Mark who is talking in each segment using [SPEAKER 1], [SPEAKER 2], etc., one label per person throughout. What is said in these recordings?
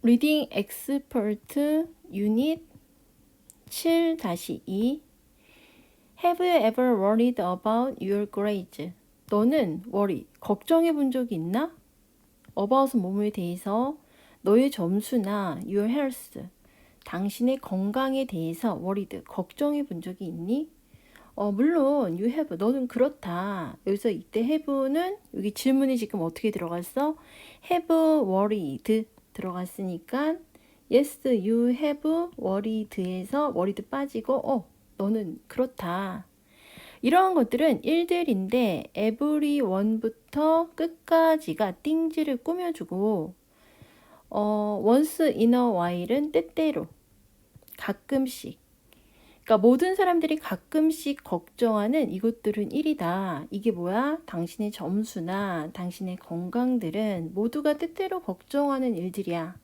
[SPEAKER 1] 리딩 엑스퍼트 유닛 7-2 Have you ever worried about your grades? 너는 걱정해 본 적이 있나? About은 뭐뭐에 대해서 너의 점수나 your health, 당신의 건강에 대해서 worried, 걱정해 본 적이 있니? 물론 you have, 너는 그렇다. 여기서 이때 have는 여기 질문이 지금 어떻게 들어갔어? have worried 들어갔으니까 yes, you have worried에서 worried 빠지고 너는 그렇다. 이러한 것들은 일들인데 everyone부터 끝까지가 띵지를 꾸며주고 once in a while은 때때로 가끔씩, 그러니까 모든 사람들이 가끔씩 걱정하는 이것들은 일이다. 이게 뭐야? 당신의 점수나 당신의 건강들은 모두가 때때로 걱정하는 일들이야.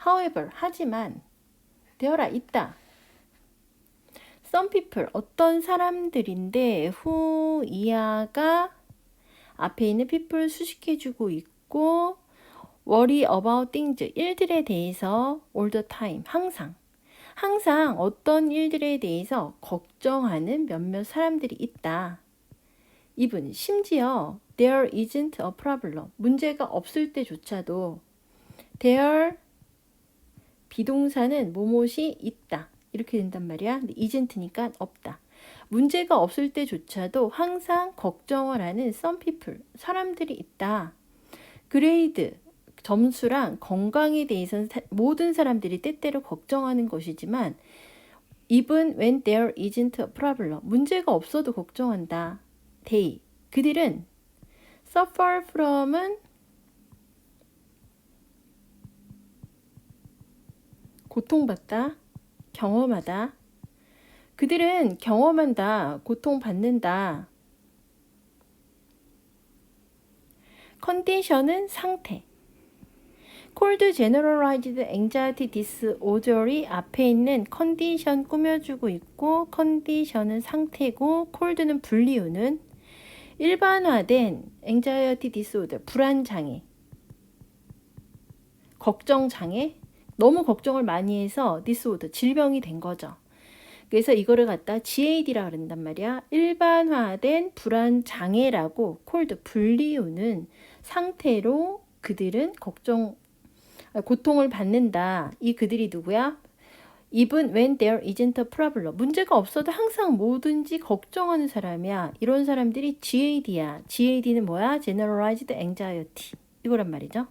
[SPEAKER 1] However, 하지만 there are 있다. Some people, 어떤 사람들인데 who 이하가 앞에 있는 people 수식해주고 있고 worry about things, 일들에 대해서 all the time, 항상 어떤 일들에 대해서 걱정하는 몇몇 사람들이 있다. even, 심지어 there isn't a problem, 문제가 없을 때조차도 there, 비동사는 뭐뭇이 있다. 이렇게 된단 말이야. 근데 isn't니까 없다. 문제가 없을 때조차도 항상 걱정을 하는 some people, 사람들이 있다. grade, 점수랑 건강에 대해서는 모든 사람들이 때때로 걱정하는 것이지만 even when there isn't a problem, 문제가 없어도 걱정한다. they, 그들은 suffer from은 고통받다, 경험하다. 그들은 경험한다, 고통받는다. 컨디션은 상태. Cold Generalized Anxiety Disorder이 앞에 있는 컨디션 꾸며주고 있고 컨디션은 상태고 cold는 불리우는 일반화된 Anxiety Disorder, 불안장애, 걱정장애, 너무 걱정을 많이 해서 disorder, 질병이 된 거죠. 그래서 이거를 갖다 GAD라 그런단 말이야. 일반화된 불안장애라고 cold, 불리우는 상태로 그들은 고통을 받는다. 이 그들이 누구야? Even when there isn't a problem. 문제가 없어도 항상 뭐든지 걱정하는 사람이야. 이런 사람들이 GAD야. GAD는 뭐야? Generalized Anxiety. 이거란 말이죠.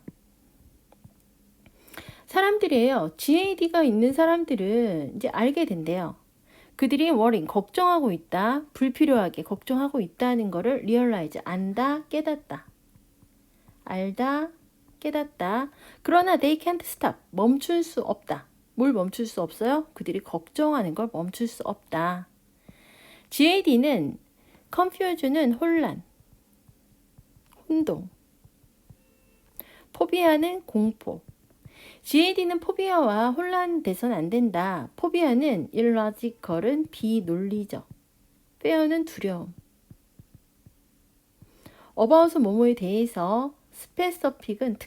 [SPEAKER 1] 사람들이에요. GAD가 있는 사람들은 이제 알게 된대요. 그들이 worrying, 걱정하고 있다. 불필요하게 걱정하고 있다는 거를 realize, 안다, 깨닫다. 알다, 깨닫다. 그러나 they can't stop, 멈출 수 없다. 뭘 멈출 수 없어요? 그들이 걱정하는 걸 멈출 수 없다. GAD는 confusion은 혼란, 혼동. 포비아는 공포. GAD는 포비아와 혼란돼서는 안 된다. 포비아는 illogical은 비논리적. fear는 두려움. about은 뭐뭐에 대해서, specific은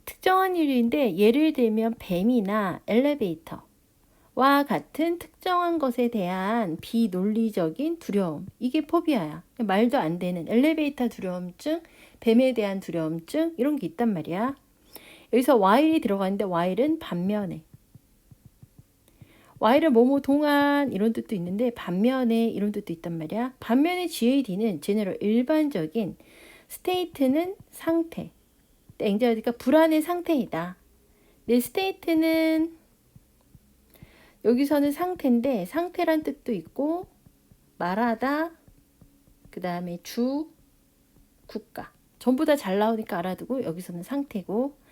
[SPEAKER 1] 특정한 일인데 예를 들면 뱀이나 엘리베이터와 같은 특정한 것에 대한 비논리적인 두려움. 이게 포비아야. 말도 안 되는 엘리베이터 두려움증, 뱀에 대한 두려움증 이런 게 있단 말이야. 여기서 while이 들어가는데 while은 반면에. while은 뭐뭐 동안 이런 뜻도 있는데 반면에 이런 뜻도 있단 말이야. 반면에 GAD는 general 일반적인, state는 상태. anxiety가 불안의 상태이다. 내 state는 여기서는 상태인데 상태란 뜻도 있고 말하다, 그 다음에 주, 국가 전부 다 잘 나오니까 알아두고 여기서는 상태고.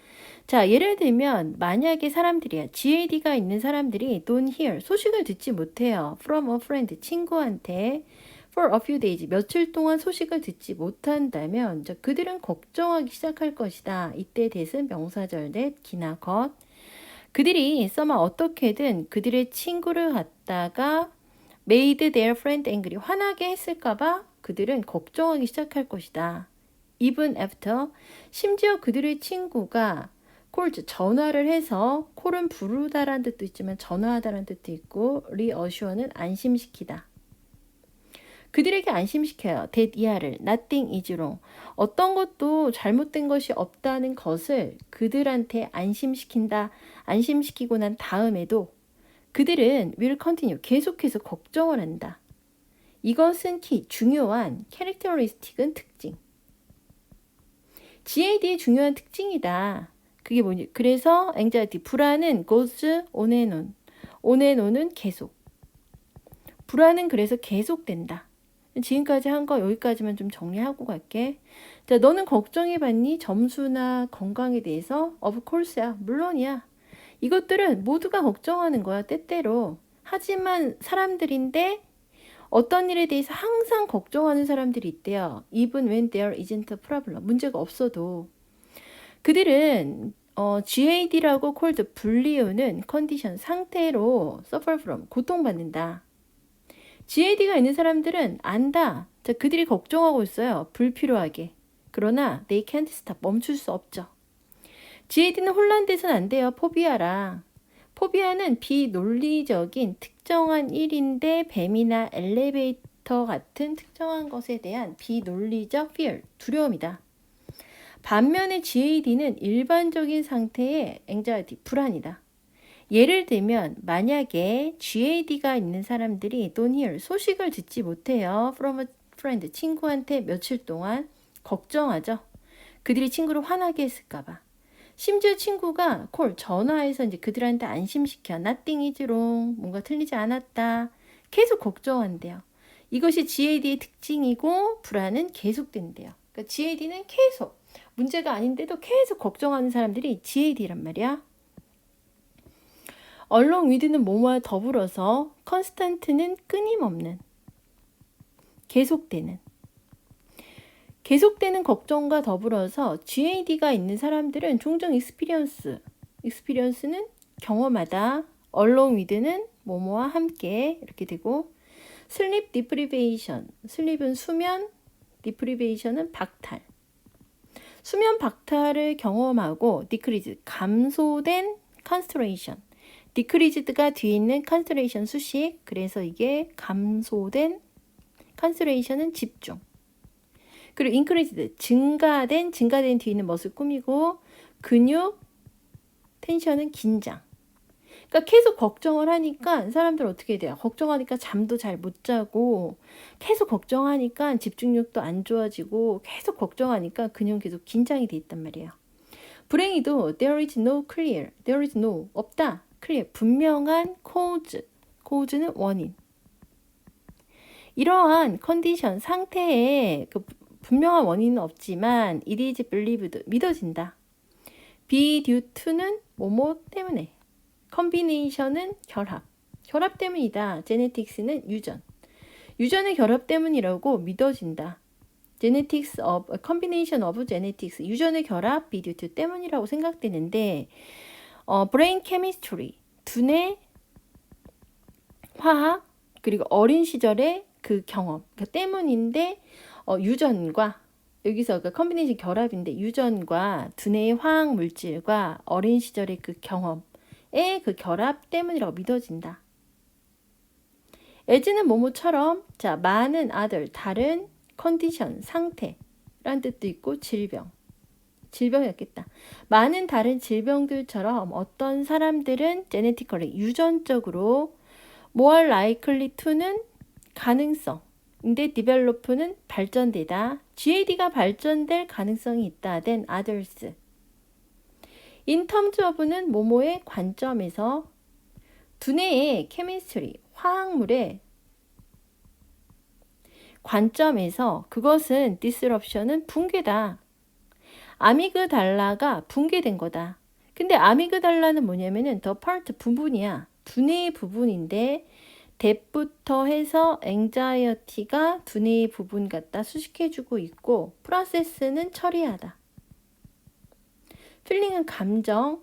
[SPEAKER 1] 자, 예를 들면 만약에 사람들이야. GAD가 있는 사람들이 don't hear, 소식을 듣지 못해요. from a friend, 친구한테 for a few days, 며칠 동안 소식을 듣지 못한다면 자, 그들은 걱정하기 시작할 것이다. 이때 대은 명사절 that, 기나 것. 그들이 써마 어떻게든 그들의 친구를 갖다가 made their friend angry, 화나게 했을까봐 그들은 걱정하기 시작할 것이다. even after, 심지어 그들의 친구가 calls 전화를 해서 콜은 부르다라는 뜻도 있지만 전화하다라는 뜻도 있고 reassure는 안심시키다. 그들에게 안심시켜요. that 이하를 nothing is wrong. 어떤 것도 잘못된 것이 없다는 것을 그들한테 안심시킨다. 안심시키고 난 다음에도 그들은 will continue. 계속해서 걱정을 한다. 이것은 중요한 characteristic은 특징. GAD의 중요한 특징이다. 그게 뭐니? 그래서 anxiety, 불안은 goes on and on. on and on은 계속. 불안은 그래서 계속된다. 지금까지 한 거 여기까지만 좀 정리하고 갈게. 자, 너는 걱정해봤니? 점수나 건강에 대해서? Of course야. 물론이야. 이것들은 모두가 걱정하는 거야. 때때로. 하지만 사람들인데 어떤 일에 대해서 항상 걱정하는 사람들이 있대요. Even when there isn't a problem. 문제가 없어도. 그들은 GAD라고 called 불리우는 컨디션, 상태로 suffer from, 고통받는다. GAD가 있는 사람들은 안다. 자, 그들이 걱정하고 있어요. 불필요하게. 그러나 they can't stop. 멈출 수 없죠. GAD는 혼란돼서는 안 돼요. 포비아랑. 포비아는 비논리적인 특정한 일인데 뱀이나 엘리베이터 같은 특정한 것에 대한 비논리적 fear, 두려움이다. 반면에 GAD는 일반적인 상태의 anxiety, 불안이다. 예를 들면 만약에 GAD가 있는 사람들이 don't hear, 소식을 듣지 못해요. from a friend, 친구한테 며칠 동안 걱정하죠. 그들이 친구를 화나게 했을까봐. 심지어 친구가 전화해서 이제 그들한테 안심시켜. nothing is wrong, 뭔가 틀리지 않았다. 계속 걱정한대요. 이것이 GAD의 특징이고 불안은 계속된대요. 그러니까 GAD는 계속 문제가 아닌데도 계속 걱정하는 사람들이 GAD란 말이야. along with는 뭐뭐와 더불어서 constant는 끊임없는, 계속되는 걱정과 더불어서 GAD가 있는 사람들은 종종 experience는 경험하다, along with는 뭐뭐와 함께 이렇게 되고, sleep deprivation, sleep은 수면, deprivation은 박탈. 수면 박탈을 경험하고 decrease, 감소된 concentration. decreased가 뒤에 있는 concentration 수식, 그래서 이게 감소된, concentration은 집중. 그리고 increased, 증가된 뒤에 있는 것을 꾸미고, 근육, 텐션은 긴장. 그러니까 계속 걱정을 하니까 사람들 어떻게 돼요? 걱정하니까 잠도 잘 못 자고, 계속 걱정하니까 집중력도 안 좋아지고, 계속 걱정하니까 근육은 계속 긴장이 돼 있단 말이에요. 불행히도 there is no, 없다. clear, 분명한 cause는 원인. 이러한 컨디션, 상태에 분명한 원인은 없지만 it is believed, 믿어진다. be due to는 뭐뭐 때문에. combination은 결합 때문이다. genetics는 유전의 결합 때문이라고 믿어진다. combination of genetics, 유전의 결합, be due to 때문이라고 생각되는데, brain chemistry, 두뇌 화학, 그리고 어린 시절의 그 경험, 때문인데, 유전과, 여기서 그 컨비네이션 결합인데, 유전과 두뇌의 화학 물질과 어린 시절의 그 경험의 그 결합 때문이라고 믿어진다. as는 뭐뭐처럼, 자, 많은 다른 컨디션, 상태란 뜻도 있고, 질병이었겠다. 많은 다른 질병들처럼 어떤 사람들은 genetically, 유전적으로 more likely to는 가능성인데 develop는 발전되다. GAD가 발전될 가능성이 있다. then others. in terms of는 뭐뭐의 관점에서, 두뇌의 chemistry, 화학물의 관점에서 그것은 disruption은 붕괴다. 아미그달라가 붕괴된 거다. 근데 아미그달라는 뭐냐면은 the part, 부분이야. 두뇌의 부분인데 that부터 해서 anxiety가 두뇌의 부분 갖다 수식해주고 있고, process는 처리하다. feeling은 감정.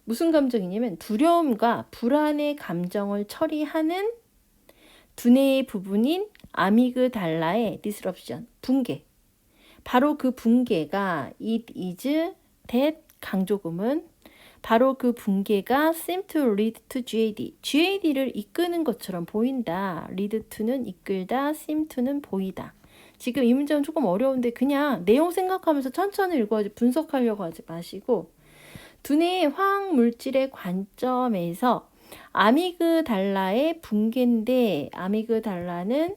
[SPEAKER 1] 무슨 감정이냐면 두려움과 불안의 감정을 처리하는 두뇌의 부분인 아미그달라의 disruption, 붕괴. 바로 그 붕괴가 it is that 강조금은 바로 그 붕괴가 seem to lead to GAD. GAD를 이끄는 것처럼 보인다. lead to는 이끌다, seem to는 보이다. 지금 이 문제는 조금 어려운데 그냥 내용 생각하면서 천천히 읽어야지, 분석하려고 하지 마시고, 두뇌의 화학 물질의 관점에서 아미그달라의 붕괴인데, 아미그달라는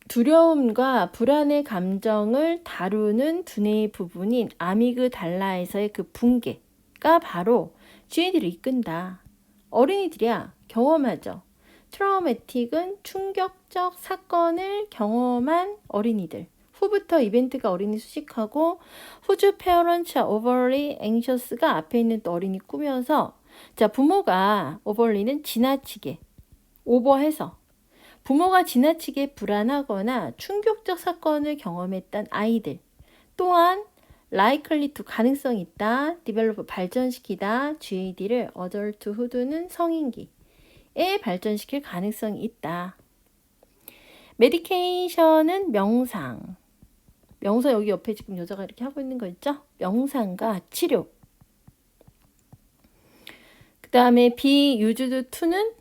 [SPEAKER 1] 두려움과 불안의 감정을 다루는 두뇌의 부분인 아미그달라에서의 그 붕괴가 바로 GAD를 이끈다. 어린이들이야 경험하죠. 트라우매틱은 충격적 사건을 경험한 어린이들. 후부터 이벤트가 어린이 수식하고 whose parents are overly anxious가 앞에 있는 또 어린이 꾸며서, 자, 부모가 overly는 지나치게, 오버해서 부모가 지나치게 불안하거나 충격적 사건을 경험했던 아이들, 또한 likely to 가능성이 있다, develop 발전시키다, GAD를 adulthood는 성인기에 발전시킬 가능성이 있다. medication은 명상. 명상 여기 옆에 지금 여자가 이렇게 하고 있는 거 있죠? 명상과 치료. 그 다음에 be used to는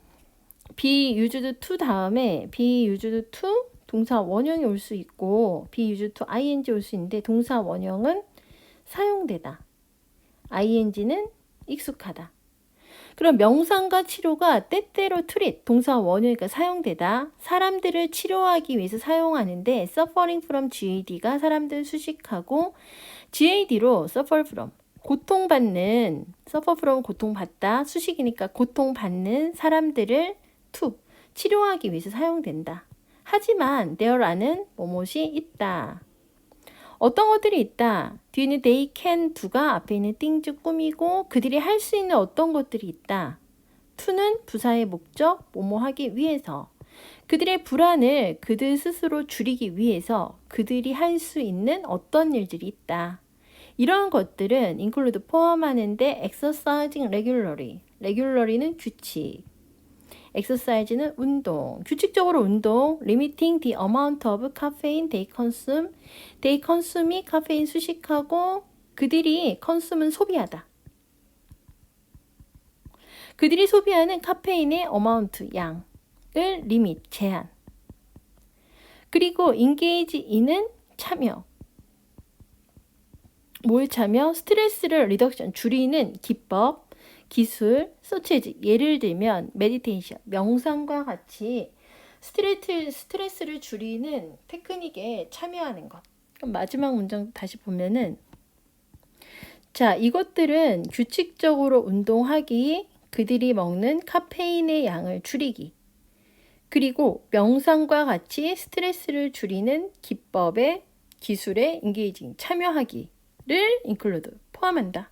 [SPEAKER 1] be used to 다음에 be used to 동사 원형이 올 수 있고 be used to ing 올 수 있는데 동사 원형은 사용되다. ing는 익숙하다. 그럼 명상과 치료가 때때로 treat 동사 원형이니까 사용되다. 사람들을 치료하기 위해서 사용하는데 suffering from GAD가 사람들 수식하고 GAD로 suffer from 고통받는, suffer from 고통받다, 수식이니까 고통받는 사람들을 to 치료하기 위해서 사용된다. 하지만 there라는 뭐뭇이 있다. 어떤 것들이 있다. 뒤에는 they can do가 앞에 있는 things 꾸미고 그들이 할 수 있는 어떤 것들이 있다. to는 부사의 목적, 뭐뭐 하기 위해서. 그들의 불안을 그들 스스로 줄이기 위해서 그들이 할 수 있는 어떤 일들이 있다. 이런 것들은 include 포함하는데 exercising regularly. regularly는 규칙. exercise는 운동, 규칙적으로 운동, limiting the amount of caffeine they consume. they consume이 카페인 수식하고 그들이 consume은 소비하다. 그들이 소비하는 카페인의 amount, 양을 limit, 제한. 그리고 engage in은 참여. 뭐에 참여? 스트레스를 reduction, 줄이는 기법, 기술, 서치지. 예를 들면 메디테이션, 명상과 같이 스트레스를 줄이는 테크닉에 참여하는 것. 그럼 마지막 문장 다시 보면은, 자, 이것들은 규칙적으로 운동하기, 그들이 먹는 카페인의 양을 줄이기, 그리고 명상과 같이 스트레스를 줄이는 기법의 기술에 engaging, 참여하기를 include, 포함한다.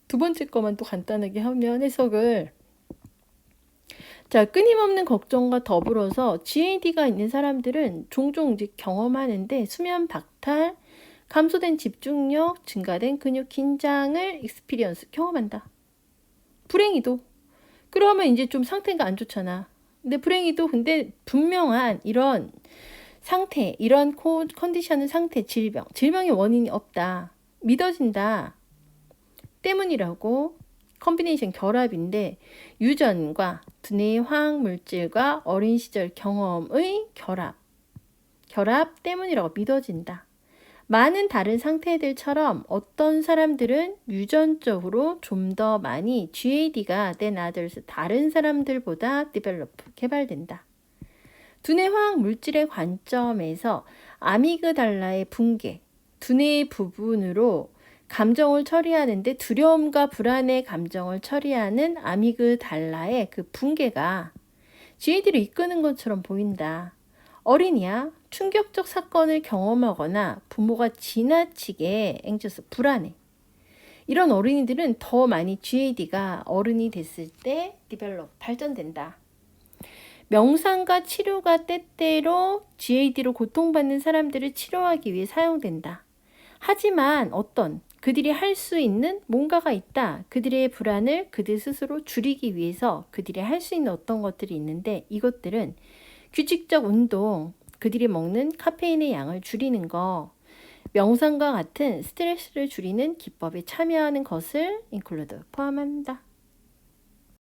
[SPEAKER 1] 두 번째 거만 또 간단하게 하면 해석을, 자, 끊임없는 걱정과 더불어서 GAD가 있는 사람들은 종종 이제 경험하는데 수면 박탈, 감소된 집중력, 증가된 근육 긴장을 experience, 경험한다. 불행히도. 그러면 이제 좀 상태가 안 좋잖아. 근데 불행히도 근데 분명한 이런 상태, 이런 컨디션은 상태, 질병의 원인이 없다. 믿어진다. 때문이라고. 컨비네이션 결합인데 유전과 두뇌의 화학 물질과 어린 시절 경험의 결합 때문이라고 믿어진다. 많은 다른 상태들처럼 어떤 사람들은 유전적으로 좀 더 많이 GAD가 than others, 다른 사람들보다 develop, 개발된다. 두뇌 화학 물질의 관점에서 아미그달라의 붕괴, 두뇌의 부분으로 감정을 처리하는데 두려움과 불안의 감정을 처리하는 아미그달라의 그 붕괴가 GAD를 이끄는 것처럼 보인다. 어린이야 충격적 사건을 경험하거나 부모가 지나치게 anxious, 불안해. 이런 어린이들은 더 많이 GAD가 어른이 됐을 때 develop, 발전된다. 명상과 치료가 때때로 GAD로 고통받는 사람들을 치료하기 위해 사용된다. 하지만 그들이 할 수 있는 뭔가가 있다. 그들의 불안을 그들 스스로 줄이기 위해서 그들이 할 수 있는 어떤 것들이 있는데 이것들은 규칙적 운동, 그들이 먹는 카페인의 양을 줄이는 거, 명상과 같은 스트레스를 줄이는 기법에 참여하는 것을 include 포함한다.